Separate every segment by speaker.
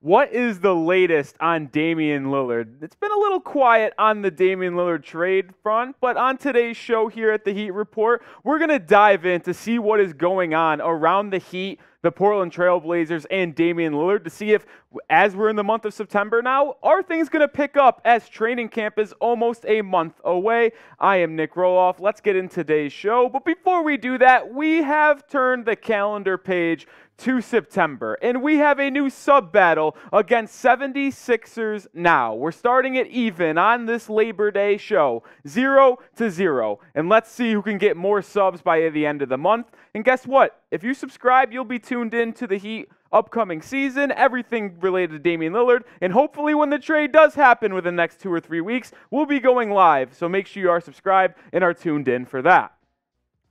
Speaker 1: What is the latest on Damian Lillard? It's been a little quiet on the Damian Lillard trade front, but on today's show here at the Heat Report, we're going to dive in to see what is going on around the Heat, the Portland Trail Blazers, and Damian Lillard to see if, as we're in the month of September now, are things going to pick up as training camp is almost a month away. I am Nick Roloff. Let's get into today's show. But before we do that, we have turned the calendar page to September, and we have a new sub-battle against 76ers now. We're starting it even on this Labor Day show, 0-0, and let's see who can get more subs by the end of the month. And guess what? If you subscribe, you'll be tuned in to the Heat upcoming season, everything related to Damian Lillard, and hopefully when the trade does happen within the next 2 or 3 weeks, we'll be going live, so make sure you are subscribed and are tuned in for that.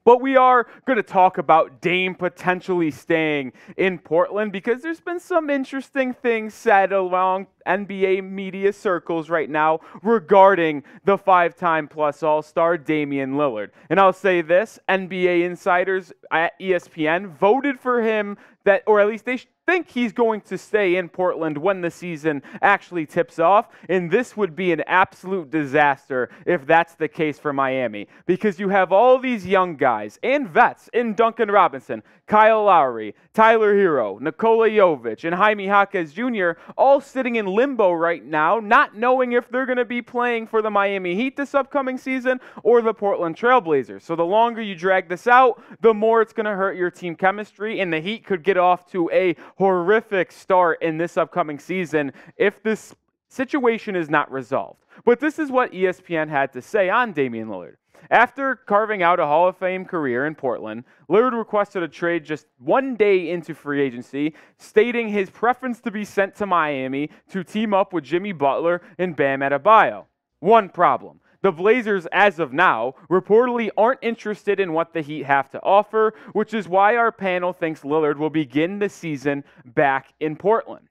Speaker 1: But we are going to talk about Dame potentially staying in Portland because there's been some interesting things said along NBA media circles right now regarding the 5-time plus All-Star Damian Lillard. And I'll say this, NBA Insiders at ESPN voted for him that, or at least they think he's going to stay in Portland when the season actually tips off, and this would be an absolute disaster if that's the case for Miami, because you have all these young guys and vets in Duncan Robinson, Kyle Lowry, Tyler Hero, Nikola Jovic, and Jaime Jaquez Jr. all sitting in limbo right now, not knowing if they're going to be playing for the Miami Heat this upcoming season or the Portland Trail Blazers. So the longer you drag this out, the more it's going to hurt your team chemistry, and the Heat could get off to a horrific start in this upcoming season if this situation is not resolved. But this is what ESPN had to say on Damian Lillard. After carving out a Hall of Fame career in Portland, Lillard requested a trade just 1 day into free agency, stating his preference to be sent to Miami to team up with Jimmy Butler and Bam Adebayo. One problem. The Blazers, as of now, reportedly aren't interested in what the Heat have to offer, which is why our panel thinks Lillard will begin the season back in Portland.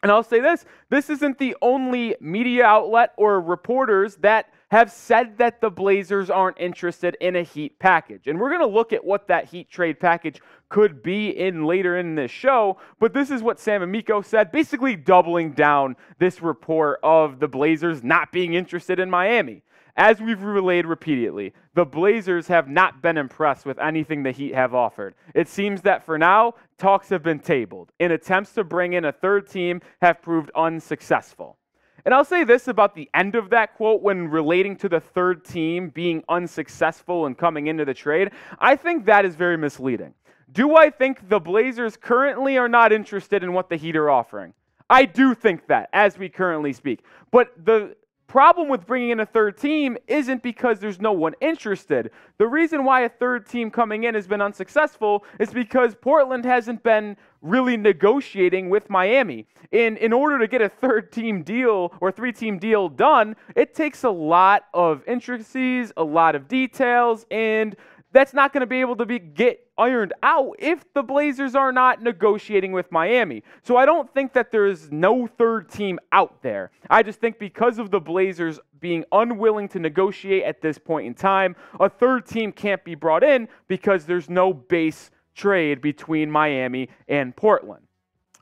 Speaker 1: And I'll say this isn't the only media outlet or reporters that have said that the Blazers aren't interested in a Heat package. And we're going to look at what that Heat trade package could be later in this show, but this is what Sam Amico said, basically doubling down this report of the Blazers not being interested in Miami. As we've relayed repeatedly, the Blazers have not been impressed with anything the Heat have offered. It seems that for now, talks have been tabled, and attempts to bring in a third team have proved unsuccessful. And I'll say this about the end of that quote when relating to the third team being unsuccessful and coming into the trade. I think that is very misleading. Do I think the Blazers currently are not interested in what the Heat are offering? I do think that, as we currently speak. But the problem with bringing in a third team isn't because there's no one interested. The reason why a third team coming in has been unsuccessful is because Portland hasn't been really negotiating with Miami. In order to get a third team deal or three-team deal done, it takes a lot of intricacies, a lot of details, and that's not going to be able to get ironed out if the Blazers are not negotiating with Miami. So I don't think that there is no third team out there. I just think because of the Blazers being unwilling to negotiate at this point in time, a third team can't be brought in because there's no base trade between Miami and Portland.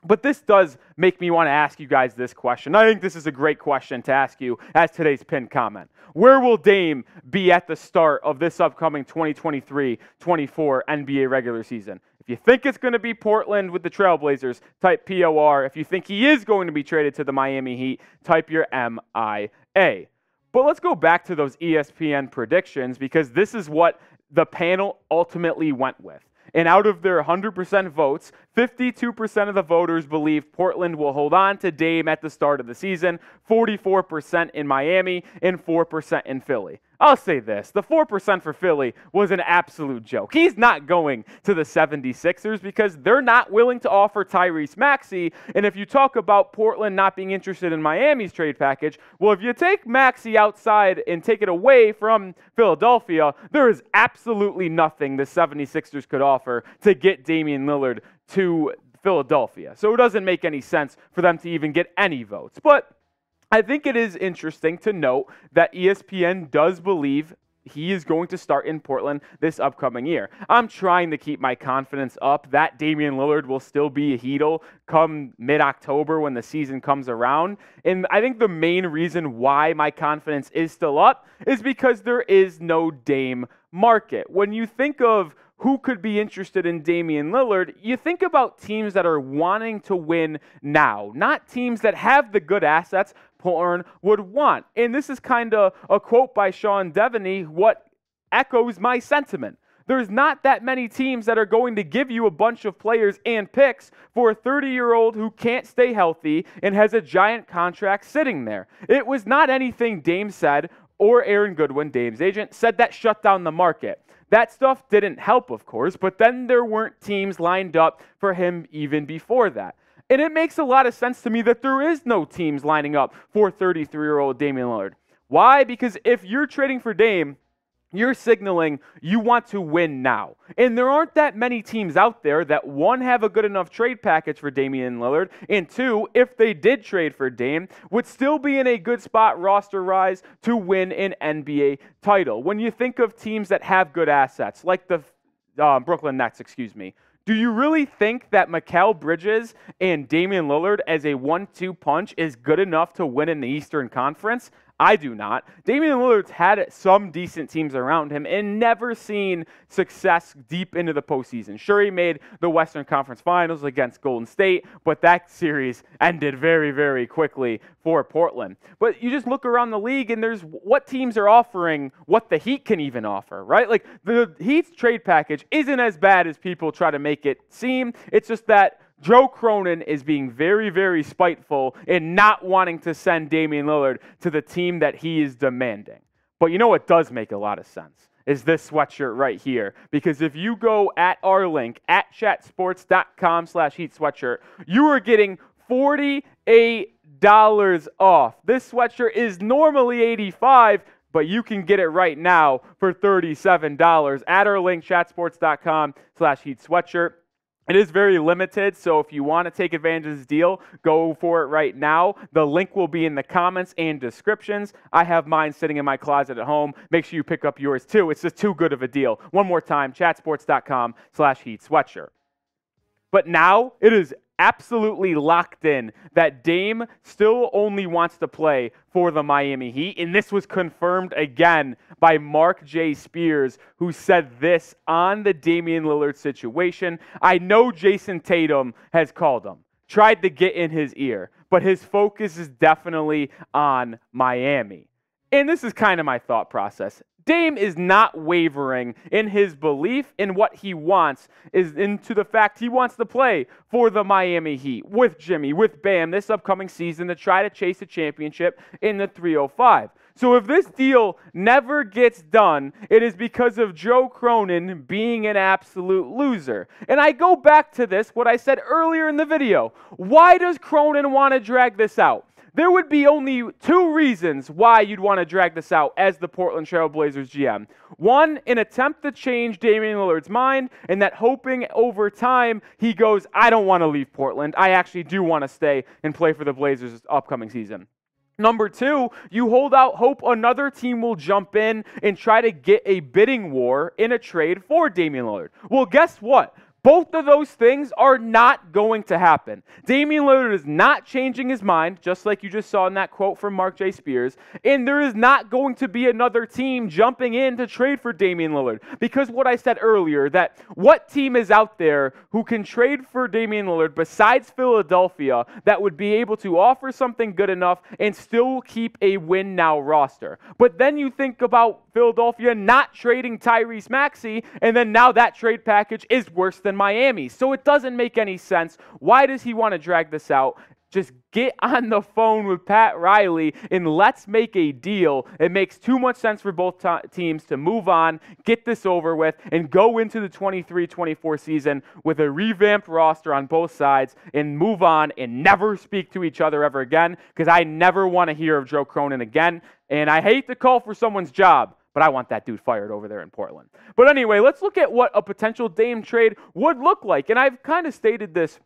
Speaker 1: But this does make me want to ask you guys this question. I think this is a great question to ask you as today's pinned comment. Where will Dame be at the start of this upcoming 2023-24 NBA regular season? If you think it's going to be Portland with the Trailblazers, type POR. If you think he is going to be traded to the Miami Heat, type your MIA. But let's go back to those ESPN predictions because this is what the panel ultimately went with. And out of their 100% votes, 52% of the voters believe Portland will hold on to Dame at the start of the season, 44% in Miami, and 4% in Philly. I'll say this, the 4% for Philly was an absolute joke. He's not going to the 76ers because they're not willing to offer Tyrese Maxey. And if you talk about Portland not being interested in Miami's trade package, well, if you take Maxey outside and take it away from Philadelphia, there is absolutely nothing the 76ers could offer to get Damian Lillard to Philadelphia. So it doesn't make any sense for them to even get any votes. But I think it is interesting to note that ESPN does believe he is going to start in Portland this upcoming year. I'm trying to keep my confidence up that Damian Lillard will still be a Heatle come mid-October when the season comes around. And I think the main reason why my confidence is still up is because there is no Dame market. When you think of who could be interested in Damian Lillard, you think about teams that are wanting to win now, not teams that have the good assets Portland would want. And this is kind of a quote by Sean Deveney, what echoes my sentiment. There's not that many teams that are going to give you a bunch of players and picks for a 30-year-old who can't stay healthy and has a giant contract sitting there. It was not anything Dame said or Aaron Goodwin, Dame's agent, said that shut down the market. That stuff didn't help, of course, but then there weren't teams lined up for him even before that. And it makes a lot of sense to me that there is no teams lining up for 33-year-old Damian Lillard. Why? Because if you're trading for Dame, you're signaling you want to win now. And there aren't that many teams out there that, one, have a good enough trade package for Damian Lillard, and two, if they did trade for Dame, would still be in a good spot roster-wise to win an NBA title. When you think of teams that have good assets, like the Brooklyn Nets, do you really think that Mikal Bridges and Damian Lillard as a 1-2 punch is good enough to win in the Eastern Conference? I do not. Damian Lillard's had some decent teams around him and never seen success deep into the postseason. Sure, he made the Western Conference Finals against Golden State, but that series ended very, very quickly for Portland. But you just look around the league and there's what teams are offering what the Heat can even offer, right? Like the Heat's trade package isn't as bad as people try to make it seem. It's just that Joe Cronin is being very, very spiteful and not wanting to send Damian Lillard to the team that he is demanding. But you know what does make a lot of sense is this sweatshirt right here. Because if you go at our link, at chatsports.com/Heat sweatshirt, you are getting $48 off. This sweatshirt is normally $85, but you can get it right now for $37 at our link, chatsports.com/Heat sweatshirt. It is very limited, so if you want to take advantage of this deal, go for it right now. The link will be in the comments and descriptions. I have mine sitting in my closet at home. Make sure you pick up yours too. It's just too good of a deal. One more time, chatsports.com/Heat sweatshirt. But now it is absolutely locked in that Dame still only wants to play for the Miami Heat, and this was confirmed again by Mark J. Spears, who said this on the Damian Lillard situation. I know Jason Tatum has called him, tried to get in his ear, but his focus is definitely on Miami. And this is kind of my thought process. Dame is not wavering in his belief in what he wants, is into the fact he wants to play for the Miami Heat with Jimmy, with Bam this upcoming season to try to chase a championship in the 305. So if this deal never gets done, it is because of Joe Cronin being an absolute loser. And I go back to this, what I said earlier in the video. Why does Cronin want to drag this out? There would be only two reasons why you'd want to drag this out as the Portland Trail Blazers GM. One, an attempt to change Damian Lillard's mind, and that hoping over time he goes, I don't want to leave Portland. I actually do want to stay and play for the Blazers this upcoming season. Number two, you hold out hope another team will jump in and try to get a bidding war in a trade for Damian Lillard. Well, guess what? Both of those things are not going to happen. Damian Lillard is not changing his mind, just like you just saw in that quote from Mark J. Spears, and there is not going to be another team jumping in to trade for Damian Lillard. Because what I said earlier, that what team is out there who can trade for Damian Lillard besides Philadelphia that would be able to offer something good enough and still keep a win-now roster? But then you think about Philadelphia not trading Tyrese Maxey, and then now that trade package is worse than Miami. So it doesn't make any sense. Why does he want to drag this out? Just get on the phone with Pat Riley and let's make a deal. It makes too much sense for both teams to move on, get this over with, and go into the 23-24 season with a revamped roster on both sides and move on and never speak to each other ever again, because I never want to hear of Joe Cronin again. And I hate to call for someone's job, but I want that dude fired over there in Portland. But anyway, let's look at what a potential Dame trade would look like. And I've kind of stated this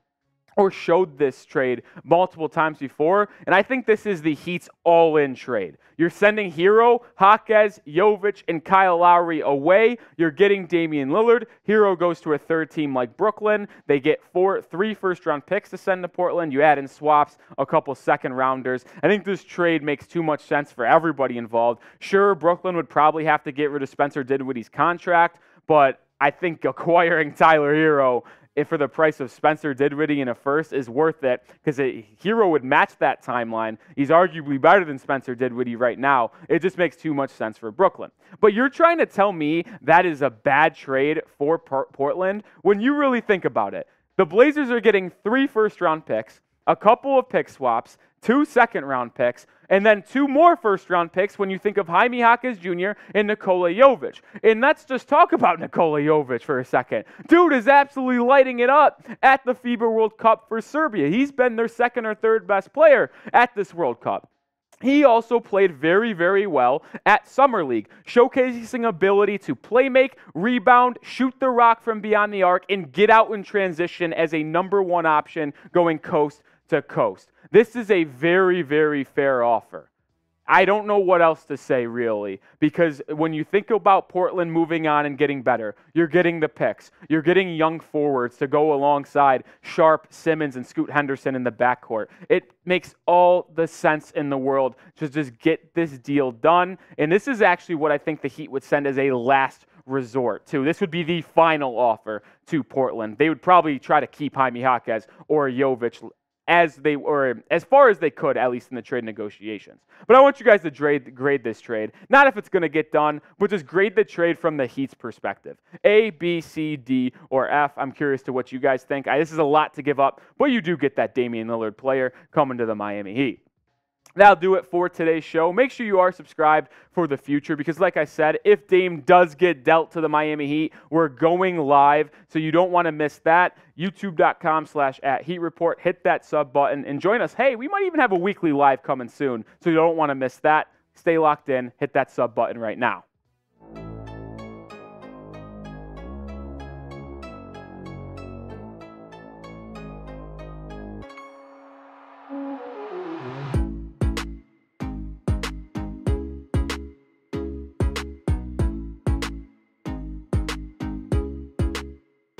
Speaker 1: or showed this trade multiple times before, and I think this is the Heat's all-in trade. You're sending Hero, Jaquez, Jovic, and Kyle Lowry away. You're getting Damian Lillard. Hero goes to a third team like Brooklyn. They get 3 first-round picks to send to Portland. You add in swaps, a couple second-rounders. I think this trade makes too much sense for everybody involved. Sure, Brooklyn would probably have to get rid of Spencer Dinwiddie's contract, but I think acquiring Tyler Hero for the price of Spencer Dinwiddie in a first is worth it, because Hero would match that timeline. He's arguably better than Spencer Dinwiddie right now. It just makes too much sense for Brooklyn. But you're trying to tell me that is a bad trade for Portland when you really think about it. The Blazers are getting 3 first-round picks, a couple of pick swaps, 2 second-round picks, and then 2 more first-round picks when you think of Jaime Jaquez Jr. and Nikola Jovic. And let's just talk about Nikola Jovic for a second. Dude is absolutely lighting it up at the FIBA World Cup for Serbia. He's been their second or third best player at this World Cup. He also played very, very well at Summer League, showcasing ability to play make, rebound, shoot the rock from beyond the arc, and get out in transition as a number 1 option going coast to coast. This is a very, very fair offer. I don't know what else to say, really, because when you think about Portland moving on and getting better, you're getting the picks. You're getting young forwards to go alongside Sharp, Simmons, and Scoot Henderson in the backcourt. It makes all the sense in the world to just get this deal done, and this is actually what I think the Heat would send as a last resort to. This would be the final offer to Portland. They would probably try to keep Jaime Jaquez or Jovic as far as they could, at least in the trade negotiations. But I want you guys to grade this trade. Not if it's going to get done, but just grade the trade from the Heat's perspective. A, B, C, D, or F. I'm curious to what you guys think. This is a lot to give up, but you do get that Damian Lillard player coming to the Miami Heat. That'll do it for today's show. Make sure you are subscribed for the future, because like I said, if Dame does get dealt to the Miami Heat, we're going live, so you don't want to miss that. YouTube.com/@HeatReport. Hit that sub button and join us. Hey, we might even have a weekly live coming soon, so you don't want to miss that. Stay locked in. Hit that sub button right now.